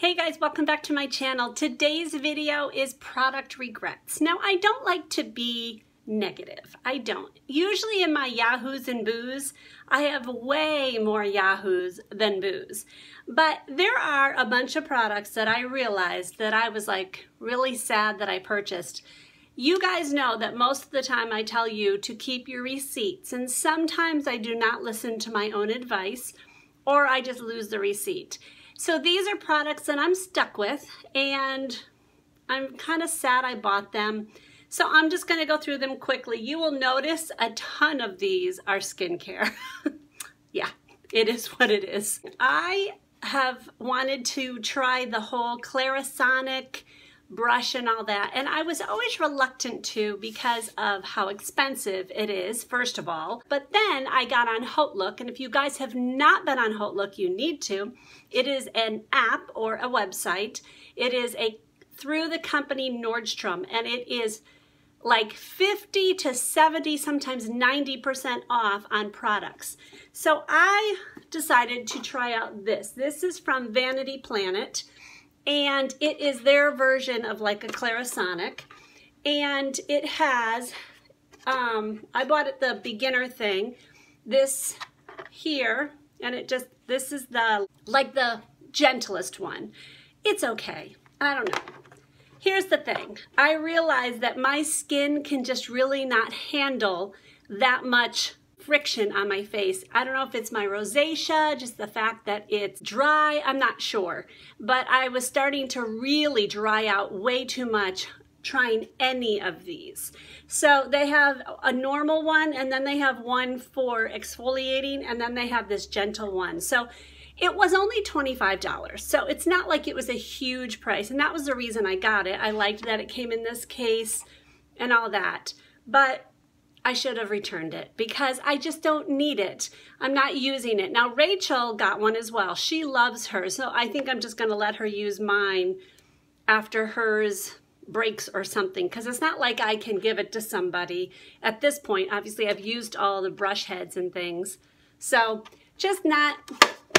Hey guys, welcome back to my channel. Today's video is product regrets. Now, I don't like to be negative. I don't. Usually in my yahoos and boos, I have way more yahoos than boos. But there are a bunch of products that I realized that I was like really sad that I purchased. You guys know that most of the time I tell you to keep your receipts, and sometimes I do not listen to my own advice, or I just lose the receipt. So these are products that I'm stuck with, and I'm kind of sad I bought them. So I'm just going to go through them quickly. You will notice a ton of these are skincare. Yeah, it is what it is. I have wanted to try the whole Clarisonic brush and all that, and I was always reluctant to because of how expensive it is, first of all. But then I got on HauteLook, and if you guys have not been on HauteLook, you need to. It is an app or a website. It is through the company Nordstrom, and it is like 50 to 70, sometimes 90% off on products. So I decided to try out this. This is from Vanity Planet, and it is their version of like a Clarisonic, and it has, I bought it the beginner thing, this here, and this is like the gentlest one. It's okay. I don't know. Here's the thing. I realize that my skin can just really not handle that much friction on my face. I don't know if it's my rosacea, just the fact that it's dry, I'm not sure. But I was starting to really dry out way too much trying any of these. So they have a normal one, and then they have one for exfoliating, and then they have this gentle one. So it was only $25, so it's not like it was a huge price, and that was the reason I got it. I liked that it came in this case and all that, but I should have returned it because I just don't need it. I'm not using it. Now, Rachel got one as well. She loves hers, so I think I'm just gonna let her use mine after hers breaks or something, because it's not like I can give it to somebody at this point. Obviously, I've used all the brush heads and things, so just not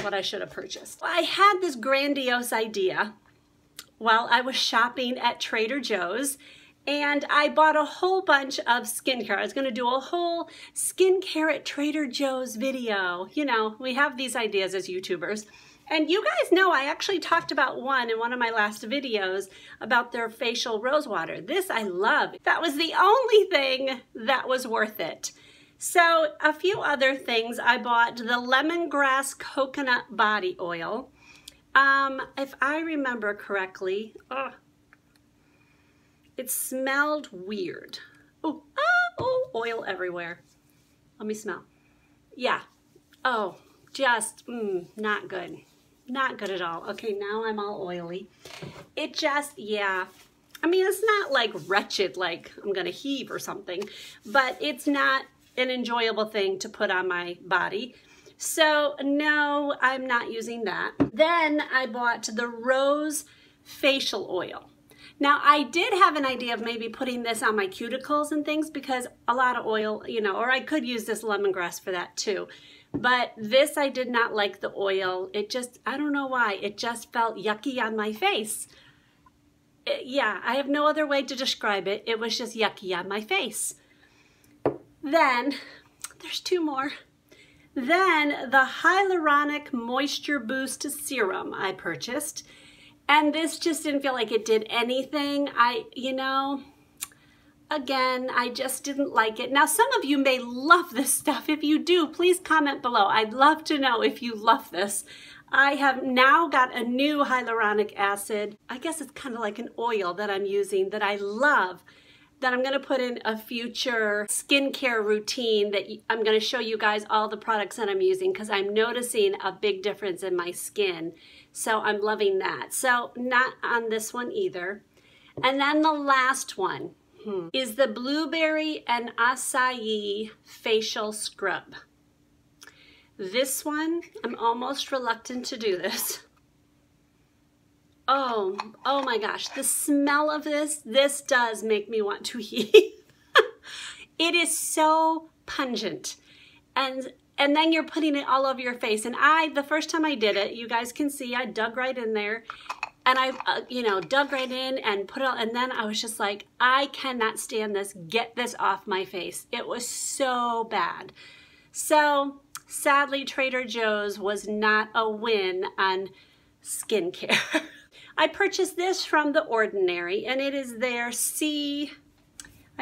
what I should have purchased. I had this grandiose idea while I was shopping at Trader Joe's, and I bought a whole bunch of skincare. I was gonna do a whole skincare at Trader Joe's video. You know, we have these ideas as YouTubers. And you guys know I actually talked about one in one of my last videos about their facial rose water. This I love. That was the only thing that was worth it. So a few other things. I bought the lemongrass coconut body oil. If I remember correctly, it smelled weird. Oh, oil everywhere. Let me smell. Yeah. Oh, just not good. Not good at all. Okay, now I'm all oily. It just, yeah. I mean, it's not like wretched, like I'm gonna heave or something, but it's not an enjoyable thing to put on my body. So no, I'm not using that. Then I bought the rose facial oil. Now, I did have an idea of maybe putting this on my cuticles and things because a lot of oil, you know, or I could use this lemongrass for that too. But this, I did not like the oil. It just, I don't know why, it just felt yucky on my face. Yeah, I have no other way to describe it. It was just yucky on my face. Then, there's two more. Then the Hyaluronic Moisture Boost Serum I purchased. And this just didn't feel like it did anything. You know, again, I just didn't like it. Now, some of you may love this stuff. If you do, please comment below. I'd love to know if you love this. I have now got a new hyaluronic acid. I guess it's kind of like an oil that I'm using that I love, that I'm gonna put in a future skincare routine that I'm gonna show you guys all the products that I'm using because I'm noticing a big difference in my skin. So I'm loving that. So not on this one either. And then the last one is the Blueberry and Acai Facial Scrub. This one, I'm almost reluctant to do this. Oh my gosh, the smell of this does make me want to heave. It is so pungent. And then you're putting it all over your face. And the first time I did it, you guys can see I dug right in there. And I, you know, dug right in and put it on, and then I was just like, I cannot stand this. Get this off my face. It was so bad. So sadly, Trader Joe's was not a win on skincare. I purchased this from The Ordinary, and it is their I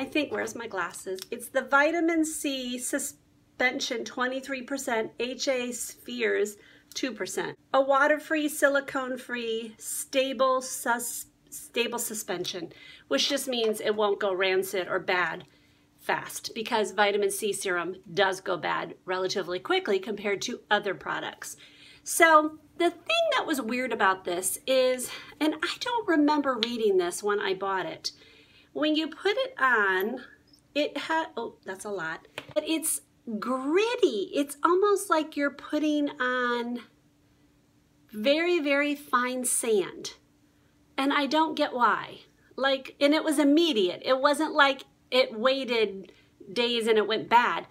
think, where's my glasses? It's the Vitamin C Suspension 23%, HA Spheres 2%. A water-free, silicone-free, stable suspension, which just means it won't go rancid or bad fast, because vitamin C serum does go bad relatively quickly compared to other products. So the thing that was weird about this is, and I don't remember reading this when I bought it, when you put it on, it had, oh, that's a lot, but it's gritty. It's almost like you're putting on very, very fine sand. And I don't get why. Like, and it was immediate. It wasn't like it waited days and it went bad.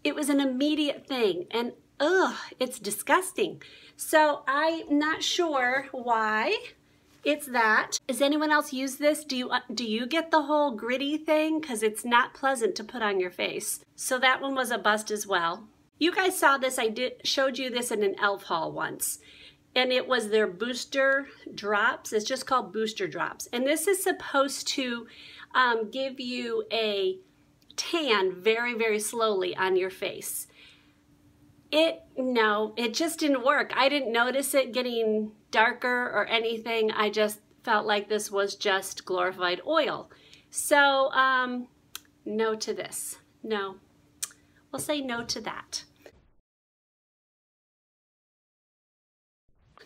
It was an immediate thing. And ugh, it's disgusting. So I'm not sure why it's that. Does anyone else use this? Do you get the whole gritty thing? Because it's not pleasant to put on your face. So that one was a bust as well. You guys saw this. I showed you this in an e.l.f. haul once. And it was their booster drops. It's just called booster drops. And this is supposed to give you a tan very, very slowly on your face. No, it just didn't work. I didn't notice it getting darker or anything. I just felt like this was just glorified oil. So, no to this. No. We'll say no to that.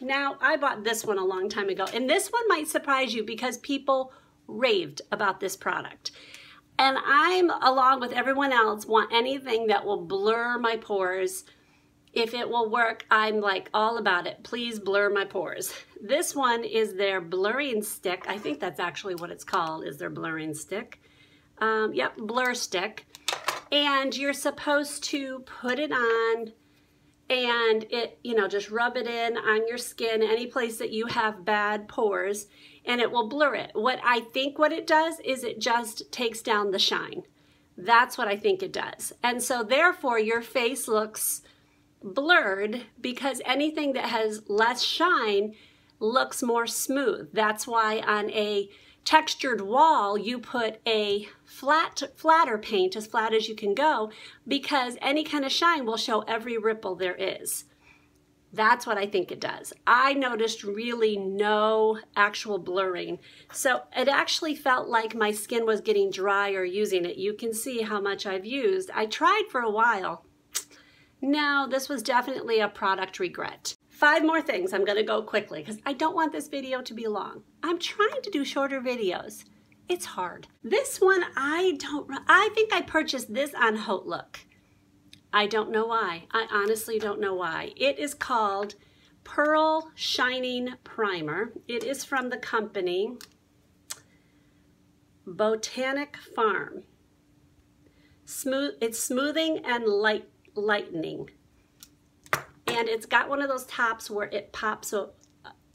Now, I bought this one a long time ago, and this one might surprise you because people raved about this product. And I'm, along with everyone else, want anything that will blur my pores. If it will work, I'm like all about it. Please blur my pores. This one is their blurring stick. I think that's actually what it's called, is their blurring stick. Yep, blur stick. And you're supposed to put it on and it, you know, just rub it in on your skin, any place that you have bad pores, and it will blur it. What I think what it does is it just takes down the shine. That's what I think it does. And so therefore your face looks blurred because anything that has less shine looks more smooth. That's why on a textured wall you put a flatter paint, as flat as you can go, because any kind of shine will show every ripple there is. That's what I think it does. I noticed really no actual blurring. So it actually felt like my skin was getting drier using it. You can see how much I've used. I tried for a while. No, this was definitely a product regret. 5 more things. I'm gonna go quickly because I don't want this video to be long. I'm trying to do shorter videos. It's hard. This one, I think I purchased this on Haute Look. I don't know why. I honestly don't know why. It is called Pearl Shining Primer. It is from the company Botanic Farm. It's smoothing and lightening. And it's got one of those tops where it pops up.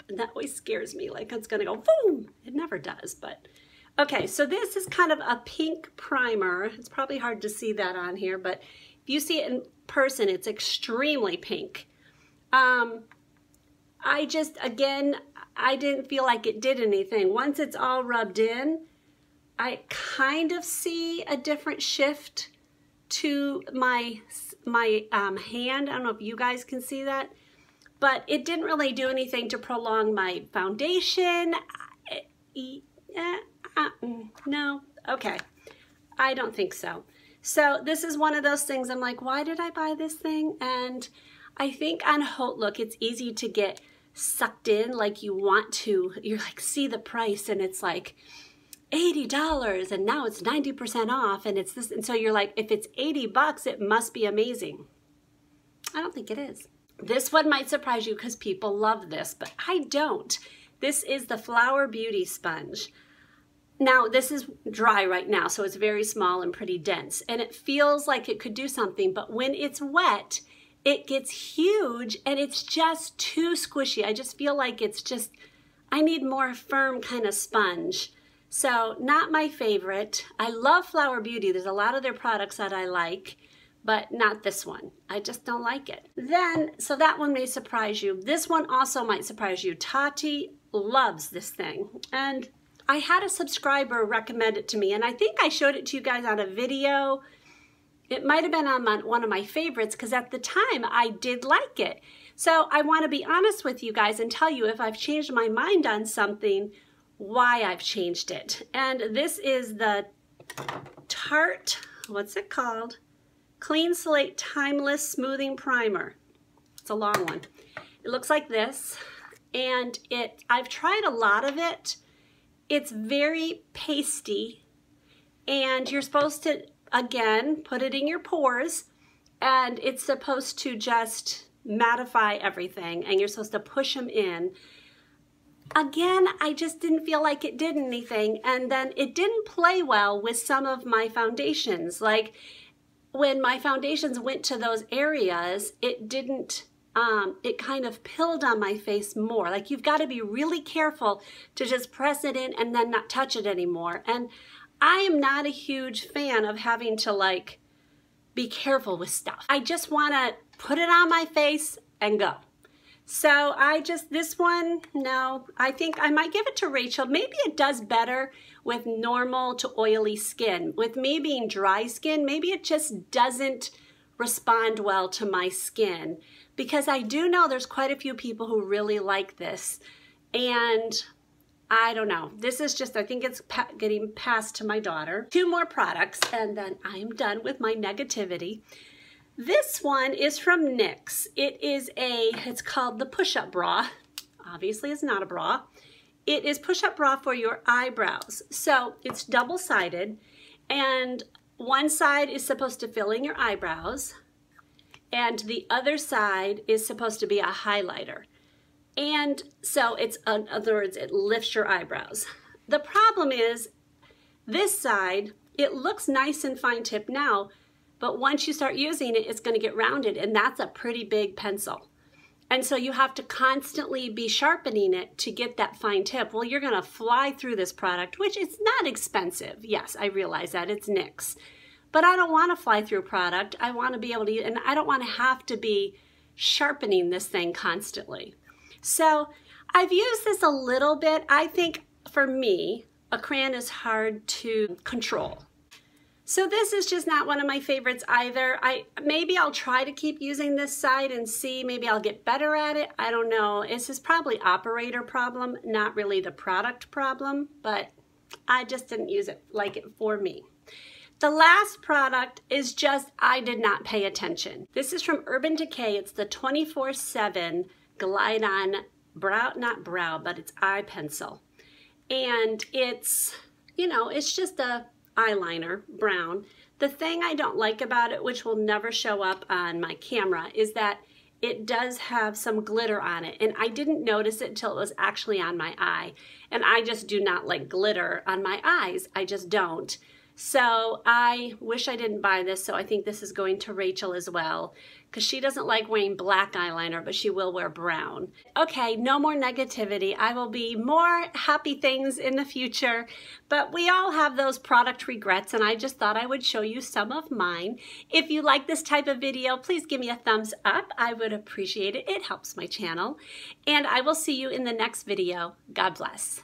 And that always scares me, like it's gonna go boom. It never does, but. Okay, so this is kind of a pink primer. It's probably hard to see that on here, but if you see it in person, it's extremely pink. Again, I didn't feel like it did anything. Once it's all rubbed in, I kind of see a different shift to my hand. I don't know if you guys can see that, but it didn't really do anything to prolong my foundation. No, okay, I don't think so. So this is one of those things I'm like, why did I buy this thing? And I think on Haute Look, it's easy to get sucked in, like you want to, you're like, see the price and it's like $80 and now it's 90% off and it's this, and so you're like, if it's 80 bucks, it must be amazing. I don't think it is. This one might surprise you because people love this, but I don't. This is the Flower Beauty Sponge. Now, this is dry right now, so it's very small and pretty dense, and it feels like it could do something, but when it's wet, it gets huge, and it's just too squishy. I just feel like it's just, I need more firm kind of sponge. So not my favorite. I love Flower Beauty. There's a lot of their products that I like, but not this one. I just don't like it. Then, so that one may surprise you. This one also might surprise you. Tati loves this thing. And I had a subscriber recommend it to me, and I think I showed it to you guys on a video. It might have been on one of my favorites because at the time I did like it. So I want to be honest with you guys and tell you if I've changed my mind on something, why I've changed it. And this is the Tarte, what's it called? Clean Slate Timeless Smoothing Primer. It's a long one. It looks like this, and I've tried a lot of it. It's very pasty, and you're supposed to, again, put it in your pores, and it's supposed to just mattify everything, and you're supposed to push them in. Again, I just didn't feel like it did anything, and then it didn't play well with some of my foundations. Like when my foundations went to those areas, it didn't, it kind of pilled on my face more. Like you've got to be really careful to just press it in and then not touch it anymore. And I am not a huge fan of having to like be careful with stuff. I just want to put it on my face and go. So this one, no, I think I might give it to Rachel. Maybe it does better with normal to oily skin. With me being dry skin, maybe it just doesn't respond well to my skin, because I do know there's quite a few people who really like this, and I don't know. This is just, I think it's getting passed to my daughter. 2 more products, and then I am done with my negativity. This one is from NYX. It's called the Push-Up Bra. Obviously, it's not a bra. It is push-up bra for your eyebrows. So it's double-sided, and one side is supposed to fill in your eyebrows, and the other side is supposed to be a highlighter. And so it's, in other words, it lifts your eyebrows. The problem is this side, it looks nice and fine tip now, but once you start using it, it's going to get rounded, and that's a pretty big pencil. And so you have to constantly be sharpening it to get that fine tip. Well, you're going to fly through this product, which is not expensive. Yes, I realize that. It's NYX. But I don't want to fly through product. I want to be able to, and I don't want to have to be sharpening this thing constantly. So I've used this a little bit. I think for me, a crayon is hard to control. So this is just not one of my favorites either. Maybe I'll try to keep using this side and see, maybe I'll get better at it. I don't know. This is probably operator problem, not really the product problem, but I just didn't use it like it for me. The last product is just, I did not pay attention. This is from Urban Decay. It's the 24/7 Glide On brow, not brow, but it's eye pencil. And it's, you know, it's just a eyeliner, brown. The thing I don't like about it, which will never show up on my camera, is that it does have some glitter on it, and I didn't notice it until it was actually on my eye, and I just do not like glitter on my eyes. I just don't. So I wish I didn't buy this, so I think this is going to Rachel as well, because she doesn't like wearing black eyeliner, but she will wear brown. Okay, no more negativity. I will be more happy things in the future, but we all have those product regrets, and I just thought I would show you some of mine. If you like this type of video, please give me a thumbs up. I would appreciate it. It helps my channel, and I will see you in the next video. God bless.